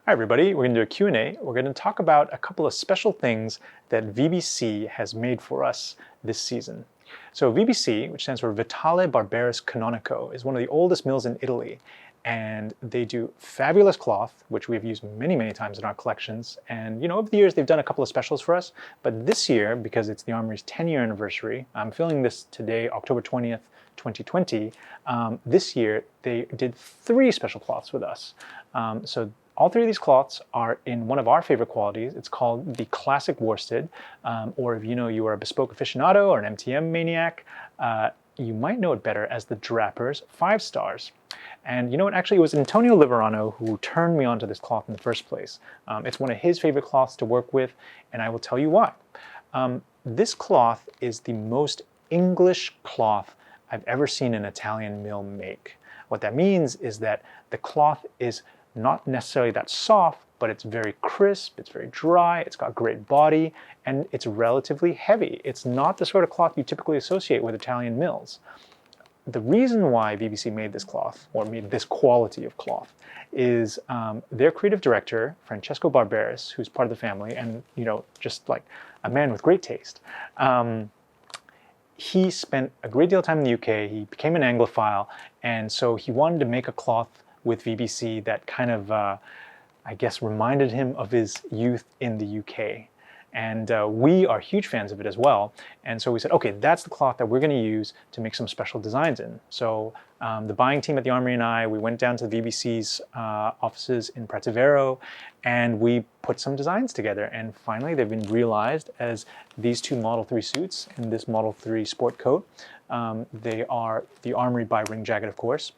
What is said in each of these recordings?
Hi everybody, we're going to do a Q&A. We're going to talk about a couple of special things that VBC has made for us this season. So VBC, which stands for Vitale Barberis Canonico, is one of the oldest mills in Italy. And they do fabulous cloth, which we've used many, many times in our collections. And over the years, they've done a couple of specials for us. But this year, because it's the Armoury's 10-year anniversary, I'm filming this today, October 20th, 2020. This year, they did 3 special cloths with us. So all 3 of these cloths are in one of our favorite qualities. It's called the Classic Worsted, or if you are a bespoke aficionado or an MTM maniac, you might know it better as the Drapers 5 Stars. And you know what, actually it was Antonio Liverano who turned me onto this cloth in the first place. It's one of his favorite cloths to work with, and I will tell you why. This cloth is the most English cloth I've ever seen an Italian mill make. What that means is that the cloth is not necessarily that soft, but it's very crisp, it's very dry, it's got great body, and it's relatively heavy. It's not the sort of cloth you typically associate with Italian mills. The reason why VBC made this cloth, or made this quality of cloth, is their creative director, Francesco Barberis, who's part of the family, and just like a man with great taste. He spent a great deal of time in the UK, he became an Anglophile, and so he wanted to make a cloth with VBC that kind of, I guess, reminded him of his youth in the UK. And we are huge fans of it as well. And so we said, okay, that's the cloth that we're going to use to make some special designs in. So the buying team at the Armoury and I, we went down to the VBC's offices in Pratovero, and we put some designs together. And finally, they've been realized as these 2 Model 3 suits and this Model 3 sport coat. They are the Armoury by Ring Jacket, of course.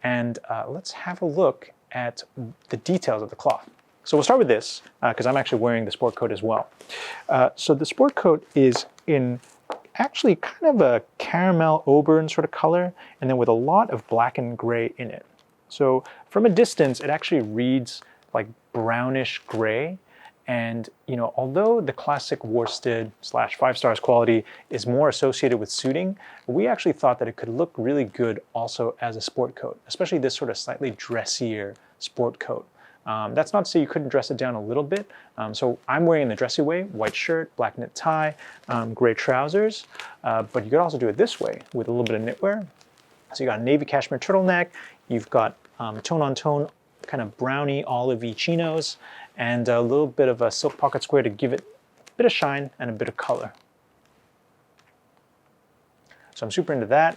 And let's have a look at the details of the cloth. So we'll start with this, because I'm actually wearing the sport coat as well. So the sport coat is in actually kind of a caramel auburn sort of color, and then with a lot of black and gray in it. So from a distance, it actually reads like brownish gray. And although the classic worsted / 5 stars quality is more associated with suiting, we actually thought that it could look really good also as a sport coat, especially this sort of slightly dressier sport coat. That's not to say you couldn't dress it down a little bit. So I'm wearing the dressy way, white shirt, black knit tie, gray trousers, but you could also do it this way with a little bit of knitwear. So you got a navy cashmere turtleneck, you've got tone-on-tone kind of browny olivey chinos, and a little bit of a silk pocket square to give it a bit of shine and a bit of color. So I'm super into that.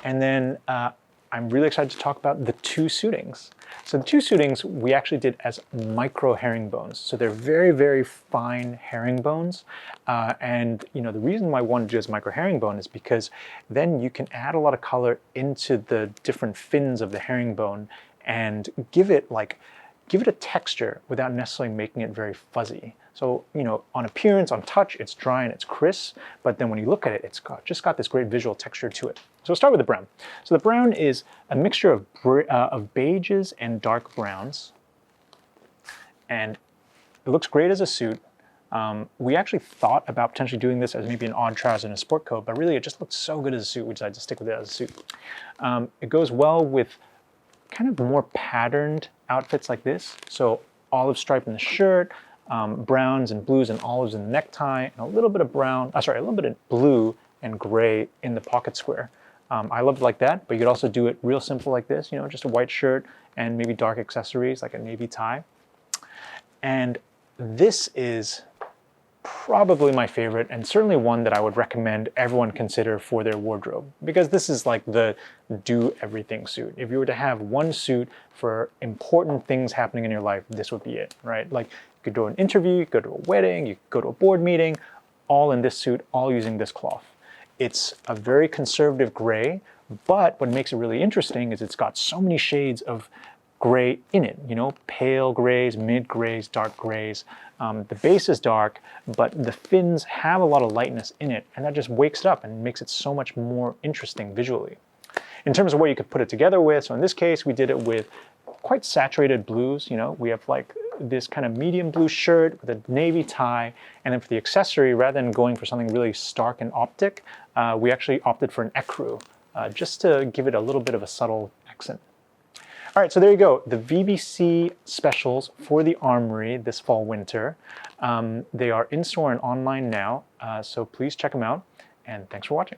And then I'm really excited to talk about the 2 suitings. So the 2 suitings we actually did as micro herringbones. So they're very, very fine herringbones. And the reason why I wanted to do as micro herringbone is because then you can add a lot of color into the different fins of the herringbone and give it a texture without necessarily making it very fuzzy. So, on appearance, on touch, it's dry and it's crisp, but then when you look at it, it's just got this great visual texture to it. So we'll start with the brown. So the brown is a mixture of beiges and dark browns, and it looks great as a suit. We actually thought about potentially doing this as maybe an odd trouser and a sport coat, but really it just looks so good as a suit, we decided to stick with it as a suit. It goes well with kind of more patterned outfits like this. So olive stripe in the shirt, browns and blues and olives in the necktie, and a little bit of a little bit of blue and gray in the pocket square. I love it like that, but you could also do it real simple like this, just a white shirt and maybe dark accessories like a navy tie. And this is probably my favorite, and certainly one that I would recommend everyone consider for their wardrobe, because this is like the do everything suit. If you were to have one suit for important things happening in your life, this would be it, right? Like you could do an interview, you could go to a wedding, you could go to a board meeting, all in this suit, all using this cloth. It's a very conservative gray, but what makes it really interesting is it's got so many shades of gray in it, pale grays, mid grays, dark grays. The base is dark, but the fins have a lot of lightness in it, and that just wakes it up and makes it so much more interesting visually. In terms of what you could put it together with, so in this case, we did it with quite saturated blues. We have like this kind of medium blue shirt with a navy tie, and then for the accessory, rather than going for something really stark and optic, we actually opted for an ecru, just to give it a little bit of a subtle accent. All right, so there you go. The VBC specials for the Armoury this fall winter. They are in store and online now, so please check them out. And thanks for watching.